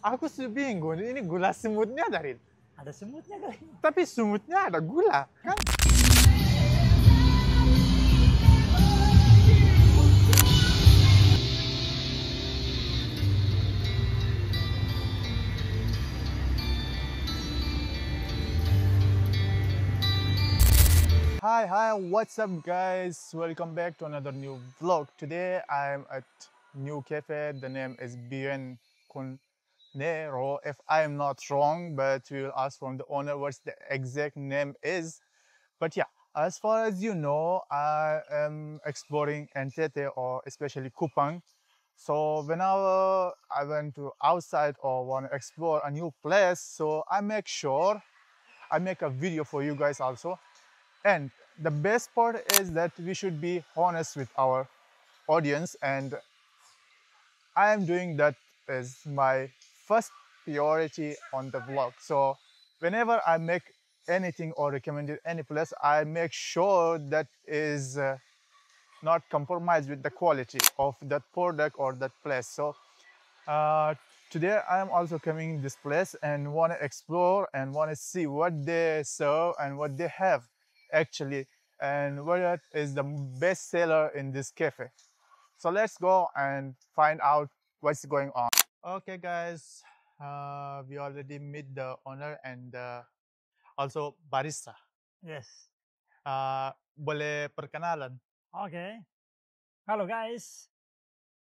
Aku sih bingung, ini gula semutnya dari. Ada semutnya kali. Tapi semutnya ada gula, kan? Hi, what's up guys? Welcome back to another new vlog. Today I'm at new cafe. The name is Bien Conero. If I am not wrong, but we will ask from the owner what the exact name is. But yeah, as far as you know, I am exploring Entete or especially Kupang. So whenever I went to outside or want to explore a new place, so I make sure I make a video for you guys also. And the best part is that we should be honest with our audience, and I am doing that as my first priority on the vlog. So whenever I make anything or recommend any place, I make sure that is not compromised with the quality of that product or that place. So uh, today I am also coming this place and want to explore and want to see what they serve and what they have actually, and what is the best seller in this cafe. So let's go and find out what's going on. Okay, guys, we already meet the owner and also barista. Yes. Boleh perkenalan? Oke. Halo guys.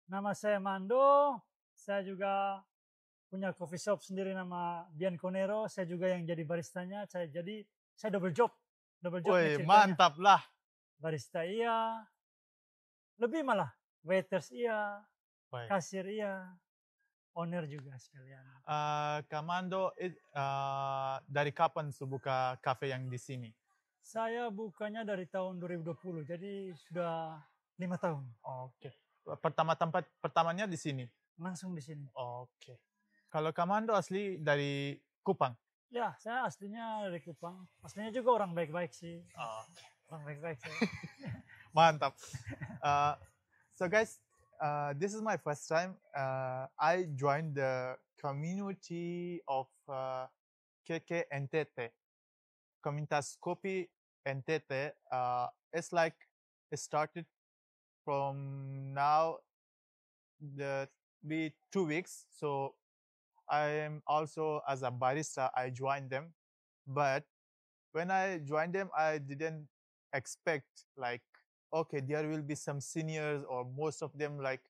Nama saya Mando. Saya juga punya coffee shop sendiri nama Bianconero. Saya juga yang jadi baristanya. Saya double job. Double job nih Woi, ceritanya. mantap lah. Barista iya. Lebih malah. Waiters iya. Baik. Kasir iya. Owner juga sekalian. Kamando, dari kapan buka kafe yang di sini? Saya bukanya dari tahun 2020. Jadi sudah 5 tahun. Oke. Tempat pertamanya di sini? Langsung di sini. Oke. Kalau Kamando asli dari Kupang? Ya, saya aslinya dari Kupang. Aslinya juga orang baik-baik sih. Oke. Orang baik-baik saya. Mantap. So guys, this is my first time. I joined the community of KK NTT, Komunitas Kopi NTT. It's like it started from now the be 2 weeks. So I am also as a barista. I joined them, but when I joined them, I didn't expect like, okay, there will be some seniors or most of them like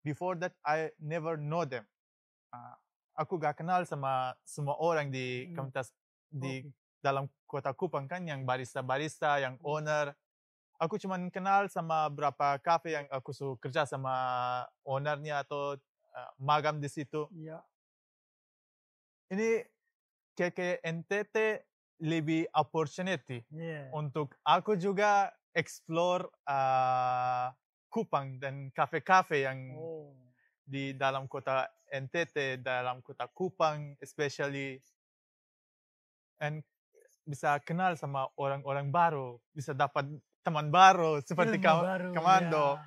before that I never know them. Aku gak kenal sama semua orang di komunitas di dalam kota Kupang kan, yang barista-barista, yang owner. Aku cuma kenal sama beberapa kafe yang aku suka kerja sama ownernya atau magam di situ. Iya. Ini kayak NTT lebih opportunity untuk aku juga explore Kupang dan kafe-kafe yang di dalam kota NTT, dalam kota Kupang especially, and bisa kenal sama orang-orang baru, bisa dapat teman baru seperti Kamando. Ya.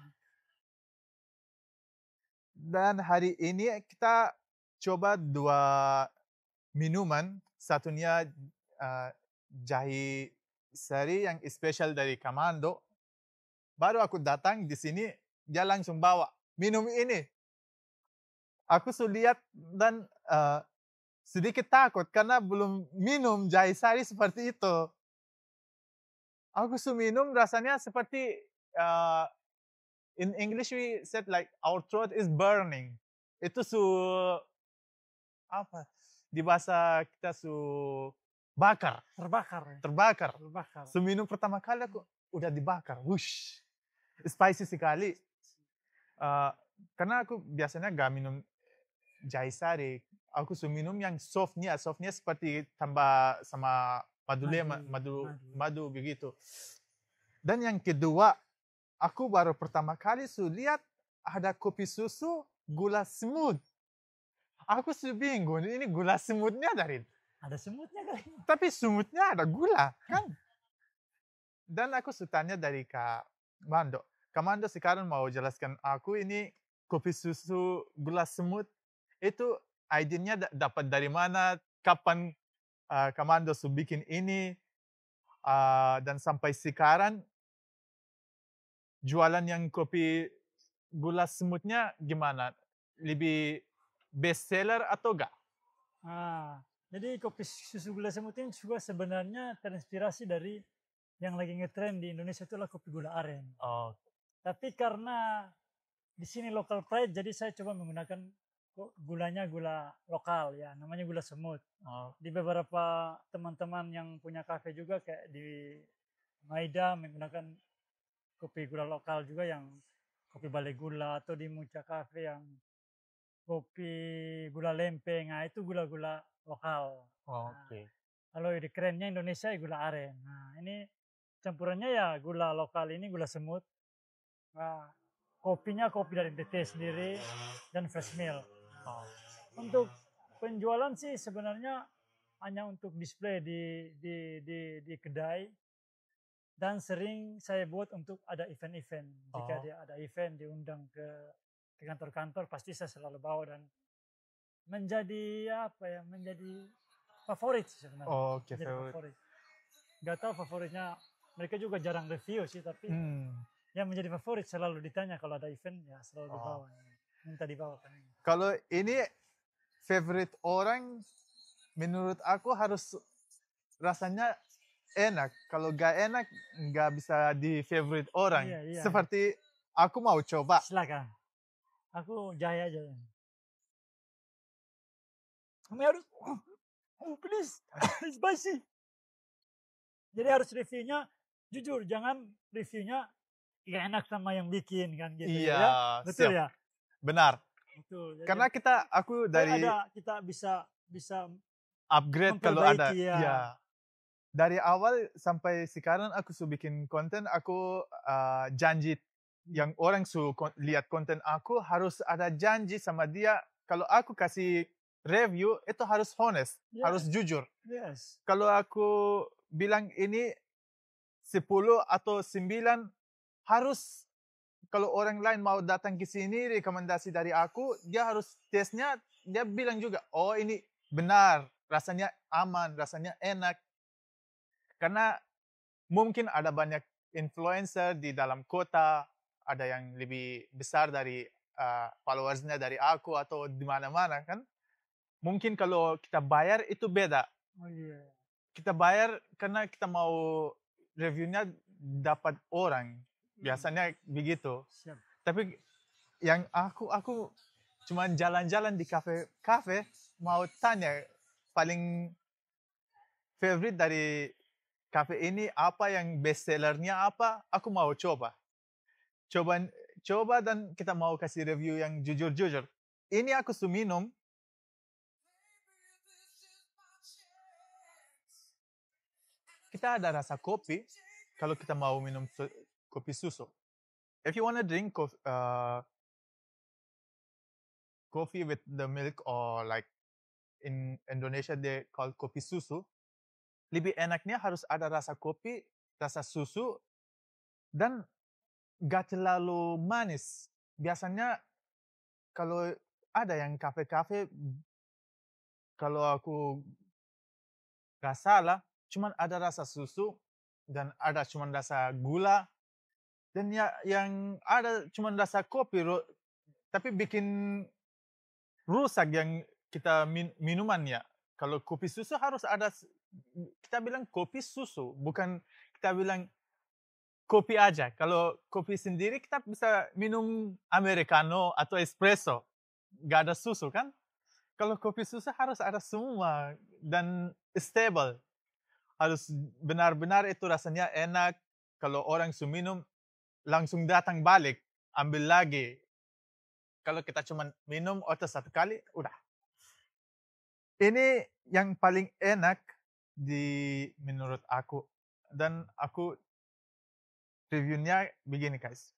Dan hari ini kita coba 2 minuman. Satunya jahe sari yang spesial dari Kamando. Baru aku datang di sini, dia langsung bawa minum ini. Aku sudah lihat dan sedikit takut karena belum minum jahe sari seperti itu. Aku sudah minum rasanya seperti in English we said like our throat is burning. Itu apa? Di bahasa kita bakar. Terbakar. Seminum pertama kali aku udah dibakar. Wush. Spicy sekali. Karena aku biasanya gak minum jahe sari. Aku minum yang softnya seperti tambah sama madu begitu. Dan yang kedua, aku baru pertama kali lihat ada kopi susu gula semut. Aku bingung, ini gula semutnya dari. Ada semutnya kali. Tapi semutnya ada gula, kan? Dan aku tanya dari Kak Mando. Kak Mando sekarang mau jelaskan aku ini kopi susu gula semut Itu idenya dapat dari mana? Kapan Kamando bikin ini? Dan sampai sekarang jualan yang kopi gula semutnya gimana? Lebih best seller atau enggak? Nah, jadi kopi susu gula semut ini juga sebenarnya terinspirasi dari yang lagi ngetren di Indonesia itulah kopi gula aren. Oh, Tapi karena di sini local pride, jadi saya coba menggunakan gulanya gula lokal ya, namanya gula semut. oh, Di beberapa teman-teman yang punya kafe juga kayak di Maida menggunakan kopi gula lokal juga yang kopi balai gula, atau di Muca Cafe yang kopi gula lempeng, nah itu gula-gula lokal. oke. Nah, kalau di kerennya Indonesia ya gula aren. Nah, ini campurannya ya gula lokal ini gula semut. Nah, kopinya kopi dari BT sendiri dan fresh milk. Oh, Untuk penjualan sih sebenarnya hanya untuk display di kedai, dan sering saya buat untuk ada event-event. Jika oh, dia ada event diundang ke kantor-kantor, pasti saya selalu bawa dan menjadi apa ya, menjadi favorit sebenarnya. oke, Menjadi favorite. favorit. Gak tahu favoritnya, mereka juga jarang review sih, tapi yang menjadi favorit selalu ditanya kalau ada event ya selalu dibawa. Minta dibawa kan. Kalau ini favorite orang, menurut aku harus rasanya enak. Kalau gak enak, nggak bisa di favorite orang. Iya, iya. Seperti aku mau coba. Silakan. Aku jaya aja. Kami harus, please, spicy. Jadi harus reviewnya jujur, jangan reviewnya gak enak sama yang bikin kan gitu Iya, ya. Betul siap. ya? Benar. Betul. Jadi Karena aku dari kita bisa upgrade kalau ada. memperbaiki ya. Iya. Dari awal sampai sekarang aku bikin konten, aku janji yang orang lihat konten aku harus ada janji sama dia. Kalau aku kasih review itu harus honest, harus jujur. Yes. Kalau aku bilang ini 10 atau 9, harus kalau orang lain mau datang ke sini rekomendasi dari aku, dia harus tesnya, dia bilang juga, oh ini benar, rasanya aman, rasanya enak. Karena mungkin ada banyak influencer di dalam kota, ada yang lebih besar dari followersnya dari aku atau di mana-mana kan. Mungkin kalau kita bayar itu beda. Oh iya. Kita bayar karena kita mau reviewnya dapat orang. Biasanya begitu. Siap. Tapi yang aku cuma jalan-jalan di kafe mau tanya paling favorite dari kafe ini apa, yang best sellernya apa, aku mau coba dan kita mau kasih review yang jujur-jujur. Ini aku minum, kita ada rasa kopi kalau kita mau minum kopi susu. If you wanna drink coffee with the milk, or like in Indonesia they call kopi susu, lebih enaknya harus ada rasa kopi, rasa susu, dan gak terlalu manis. Biasanya kalau ada yang kafe-kafe, kalau aku gak salah, cuman ada rasa susu dan ada cuman rasa gula, dan ya yang ada cuman rasa kopi, tapi bikin rusak yang kita minumannya. Kalau kopi susu harus ada, kita bilang kopi susu, bukan kita bilang kopi aja. Kalau kopi sendiri kita bisa minum americano atau espresso, gak ada susu kan? Kalau kopi susu harus ada semua dan stable. Harus benar-benar itu rasanya enak. Kalau orang minum langsung datang balik, ambil lagi. Kalau kita cuma minum atau satu kali, udah. Ini yang paling enak menurut aku. Dan aku reviewnya begini guys.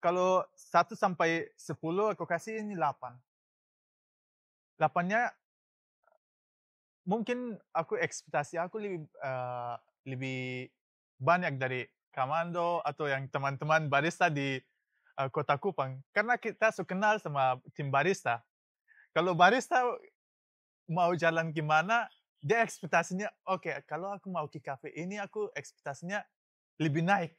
Kalau 1 sampai 10 aku kasih ini 8. 8-nya mungkin ekspektasi aku lebih banyak dari Kamando atau yang teman-teman barista di Kota Kupang. Karena kita so kenal sama tim barista. Kalau barista mau jalan gimana, dia ekspektasinya, oke, kalau aku mau ke cafe ini, aku ekspektasinya lebih naik.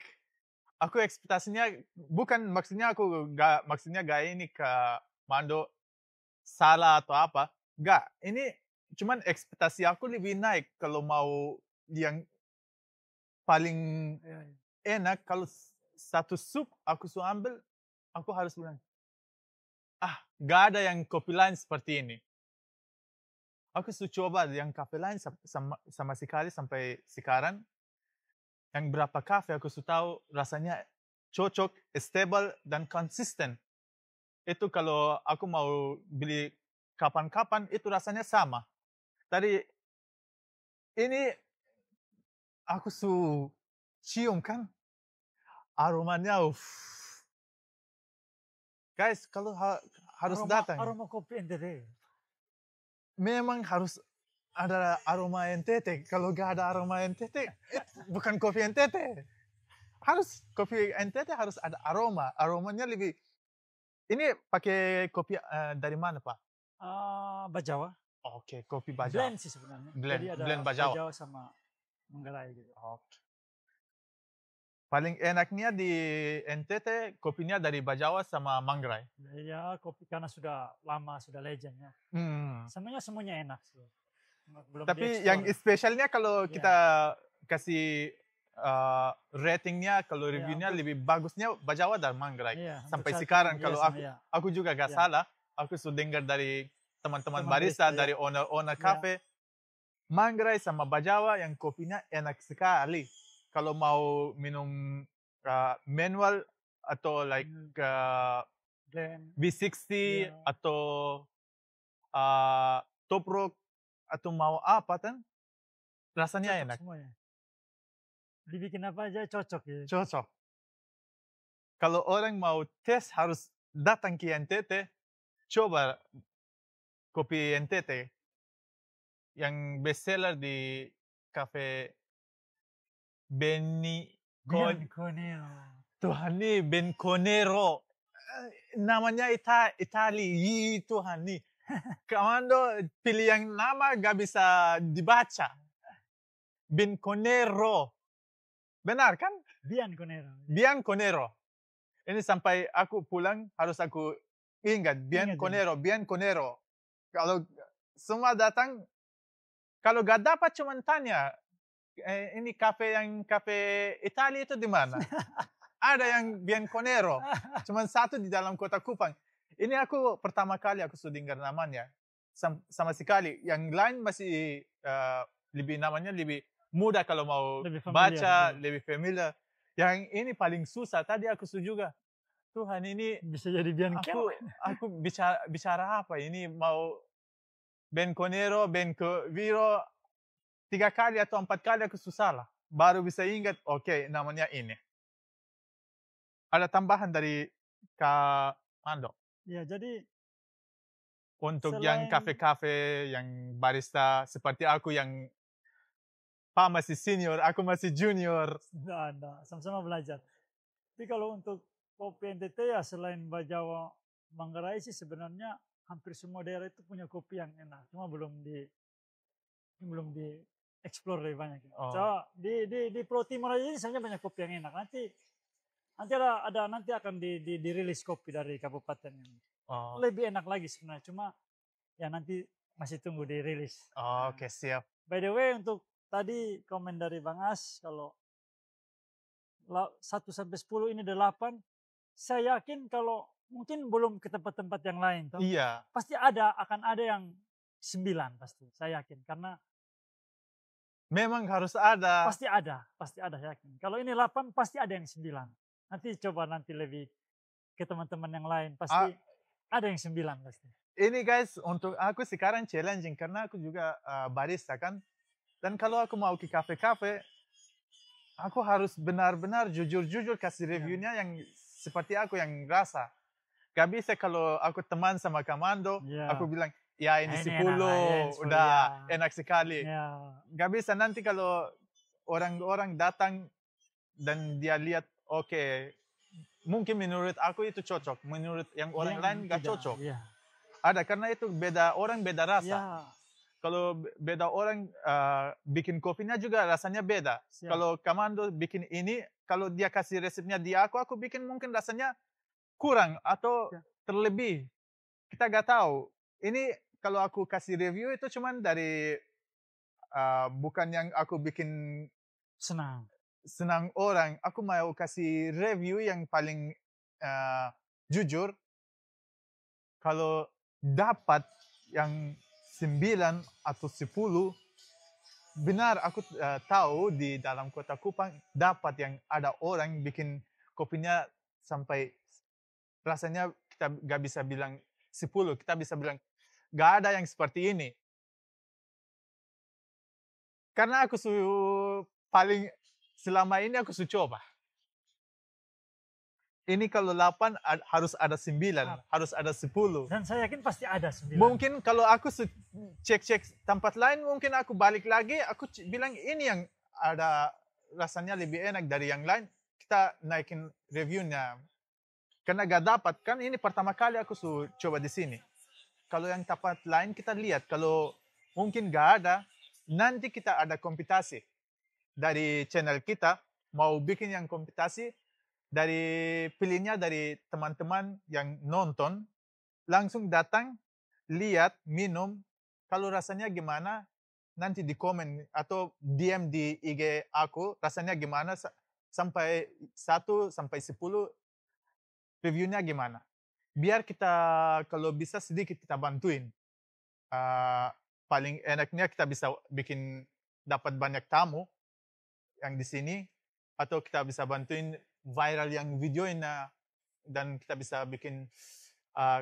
Aku ekspektasinya bukan maksudnya maksudnya gak ini ke Mando salah atau apa. Enggak, ini cuman ekspektasi aku lebih naik kalau mau yang paling Iya, iya. enak kalau satu sup aku so ambil, aku harus bilang, gak ada yang kopi lain seperti ini. Aku sudah coba yang kafe lain sama sekali sampai sekarang. Yang berapa kafe aku sudah tahu rasanya cocok, stable, dan konsisten. Itu kalau aku mau beli kapan-kapan, itu rasanya sama. Tadi ini aku cium kan, aromanya, guys, kalau harus datang, Aroma kopi NTT. memang harus ada aroma NTT. Kalau gak ada aroma NTT, bukan kopi NTT. Kopi NTT harus ada aroma. Aromanya lebih. Ini pakai kopi dari mana, Pak? Bajawa. Oke, kopi Bajawa. Blend sih sebenarnya. Jadi ada Blend Bajawa. Bajawa sama Manggarai gitu. Paling enaknya di NTT kopinya dari Bajawa sama Manggarai. Ya kopi karena sudah lama, sudah legend ya. Semuanya enak sih. Belum Tapi yang spesialnya kalau kita kasih ratingnya, kalau reviewnya lebih bagusnya Bajawa dan Manggarai. Sampai sekarang kalau aku juga gak salah, aku sudah dengar dari teman-teman barista, dari owner cafe, Manggarai sama Bajawa yang kopinya enak sekali. Kalau mau minum manual atau like V60 atau Toprok atau mau apa kan, rasanya enak. Semuanya. Dibikin apa aja cocok ya. Cocok. Kalau orang mau tes harus datang ke NTT, coba kopi NTT yang bestseller di cafe Bianconero. Tuhan nih, Bianconero. Namanya Itali, Tuhan nih. Kamando pilih yang nama gak bisa dibaca. Bianconero. Benar kan? Bianconero. Ini sampai aku pulang harus aku ingat. Bianconero. Kalau semua datang, kalau gak dapat cuma tanya, ini kafe Italia itu di mana? Ada yang Bianconero, cuma satu di dalam kota Kupang. Ini aku pertama kali aku sudah dengar namanya, sama sekali. Yang lain masih namanya lebih mudah kalau mau baca, lebih familiar. Yang ini paling susah. Tadi aku juga, Tuhan ini bisa jadi Bianconero. Aku bicara apa? Ini mau Bianconero, Bianconero. 3 kali atau 4 kali aku salah. Baru bisa ingat, oke, namanya ini. Ada tambahan dari Kak Mando? Ya, jadi untuk yang kafe-kafe, yang barista, seperti aku yang Pak masih senior, aku masih junior. Nggak, sama-sama belajar. Tapi kalau untuk kopi NTT ya selain Bajawa, Manggarai sih sebenarnya hampir semua daerah itu punya kopi yang enak. Cuma belum di explore lebih banyak. So, di Pulau Timur aja ini sebenarnya banyak kopi yang enak. Nanti akan dirilis kopi dari kabupaten ini. Lebih enak lagi sebenarnya. Cuma ya nanti masih tunggu dirilis. Oke, siap. By the way, untuk tadi komen dari Bang As, kalau 1 sampai 10 ini 8, saya yakin kalau mungkin belum ke tempat-tempat yang lain. Iya. Pasti akan ada yang 9 pasti, saya yakin. Karena memang harus ada. Pasti ada, yakin. Kalau ini 8, pasti ada yang 9. Nanti coba lebih ke teman-teman yang lain, pasti ada yang 9 pasti. Ini guys, untuk aku sekarang challenging, karena aku juga barista kan. Dan kalau aku mau ke kafe-kafe, aku harus benar-benar jujur-jujur kasih reviewnya yang seperti aku yang rasa. Gak bisa kalau aku teman sama Kamando, aku bilang, ya ini 10, udah enak sekali. Gak bisa nanti kalau orang-orang datang dan dia lihat, oke, mungkin menurut aku itu cocok, menurut yang orang Yang lain nggak tidak, cocok. Iya. Ada, karena itu beda orang, beda rasa. Iya, Kalau beda orang bikin kopinya juga rasanya beda. siap. Kalau Kamando bikin ini, kalau dia kasih resepnya di aku bikin mungkin rasanya kurang atau Ya. terlebih. Kita nggak tahu. Ini kalau aku kasih review itu cuman dari bukan yang aku bikin Senang. senang orang. Aku mau kasih review yang paling jujur. Kalau dapat yang 9 atau 10, benar aku tahu di dalam kota Kupang dapat yang ada orang bikin kopinya sampai rasanya kita gak bisa bilang 10, kita bisa bilang gak ada yang seperti ini. Karena aku paling selama ini aku coba. Ini kalau 8 harus ada 9, harus ada 10. Dan saya yakin pasti ada 9. Mungkin kalau aku cek tempat lain, mungkin aku balik lagi, aku bilang ini yang ada rasanya lebih enak dari yang lain, kita naikin reviewnya. Karena gak dapat, kan ini pertama kali aku coba di sini. Kalau yang tempat lain kita lihat, kalau mungkin gak ada, nanti kita ada kompetisi dari channel kita, mau bikin yang kompetisi, dari pilihnya dari teman-teman yang nonton, langsung datang, lihat, minum, kalau rasanya gimana, nanti di komen atau DM di IG aku, rasanya gimana, sampai 1 sampai 10, reviewnya gimana. Biar kita, kalau bisa sedikit kita bantuin. Paling enaknya kita bisa bikin dapat banyak tamu yang di sini, atau kita bisa bantuin viral yang videonya, dan kita bisa bikin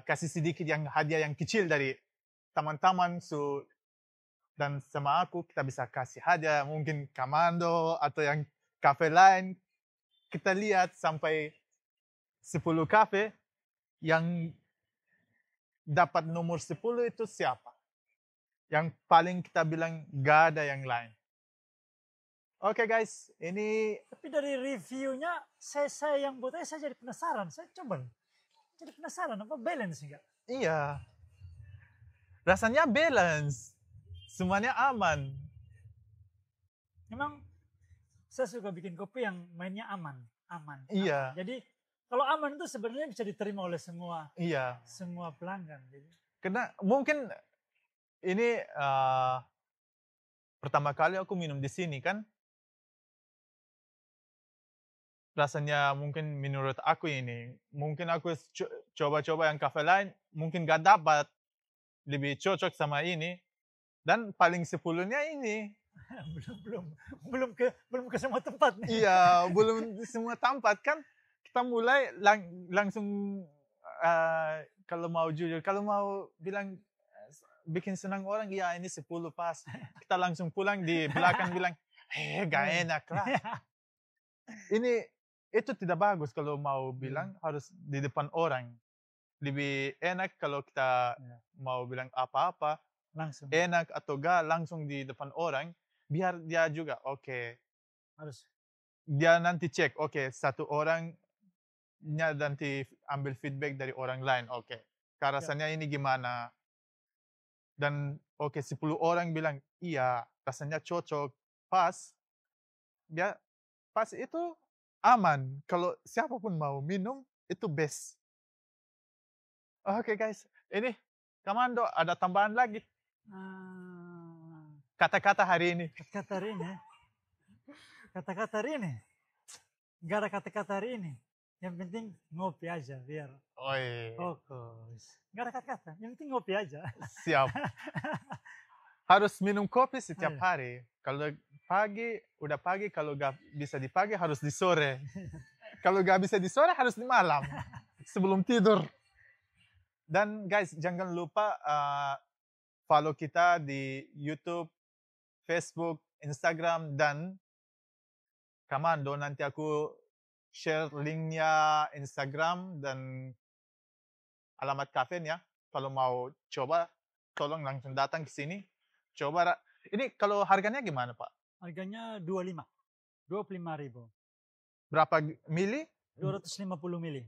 kasih sedikit yang hadiah yang kecil dari teman-teman, dan sama aku kita bisa kasih hadiah mungkin Kamando atau yang kafe lain. Kita lihat sampai 10 kafe yang dapat nomor 10 itu siapa, yang paling kita bilang gak ada yang lain. Oke guys, ini Tapi dari reviewnya, saya yang buat saya jadi penasaran. Saya coba. Jadi penasaran, apa balance enggak? iya, rasanya balance, semuanya aman. Memang saya suka bikin kopi yang mainnya aman. Iya. Jadi kalau aman itu sebenarnya bisa diterima oleh semua Iya, pelanggan. Jadi, karena mungkin ini pertama kali aku minum di sini kan, rasanya mungkin menurut aku ini, mungkin aku coba-coba yang kafe lain, mungkin gak dapat lebih cocok sama ini, dan paling 10-nya ini. belum ke semua tempat nih. Iya, belum semua tempat kan, kita mulai langsung kalau mau jujur, kalau mau bilang bikin senang orang, ya ini 10 pas. Kita langsung pulang di belakang bilang, gak enak lah. Ini itu tidak bagus kalau mau bilang harus di depan orang. Lebih enak kalau kita mau bilang apa-apa, Langsung. enak atau gak, langsung di depan orang, biar dia juga oke. Harus. Dia nanti cek, oke, satu orangnya nanti ambil feedback dari orang lain, oke. Rasanya ini gimana? Dan oke, 10 orang bilang, iya, rasanya cocok, pas. Dia pas itu aman. Kalau siapapun mau minum, itu best. Oke guys, ini Kamando ada tambahan lagi. Kata-kata hari ini. Kata-kata hari ini. Kata-kata hari ini. Gak ada kata-kata hari ini. Yang penting ngopi aja biar fokus. Gak ada kata-kata. Yang penting ngopi aja. Siap. Harus minum kopi setiap hari. Kalau pagi, udah pagi. Kalau gak bisa di pagi, harus di sore. Kalau gak bisa di sore, harus di malam. Sebelum tidur. Dan guys, jangan lupa follow kita di YouTube, Facebook, Instagram, dan Kamando. Nanti aku share linknya Instagram dan alamat kafenya. Kalau mau coba, tolong langsung datang ke sini. Coba. Ini kalau harganya gimana Pak? Harganya 25.000. Berapa mili? 250 mili.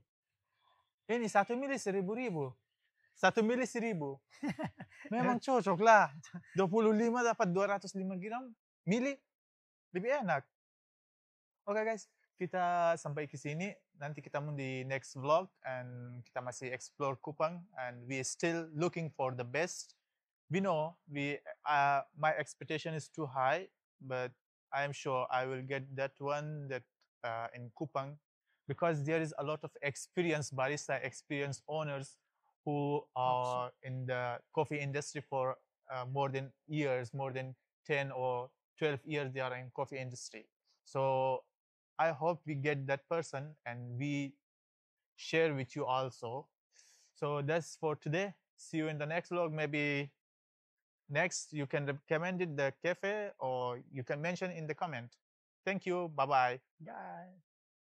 Ini 1 mili 1.000. 1 mili 1.000. Memang cocok lah. 25 dapat 205 gram. Mili. Lebih enak. Oke guys, kita sampai ke sini. Nanti kita mau di next vlog. And kita masih explore Kupang. And we still looking for the best. We know my expectation is too high. But I am sure I will get that one that in Kupang. Because there is a lot of experienced barista, experienced owners who are in the coffee industry for more than years, more than 10 or 12 years they are in coffee industry. So I hope we get that person and we share with you also. So that's for today. See you in the next vlog. Maybe next you can recommend it the cafe or you can mention in the comment. Thank you. Bye bye. Guys.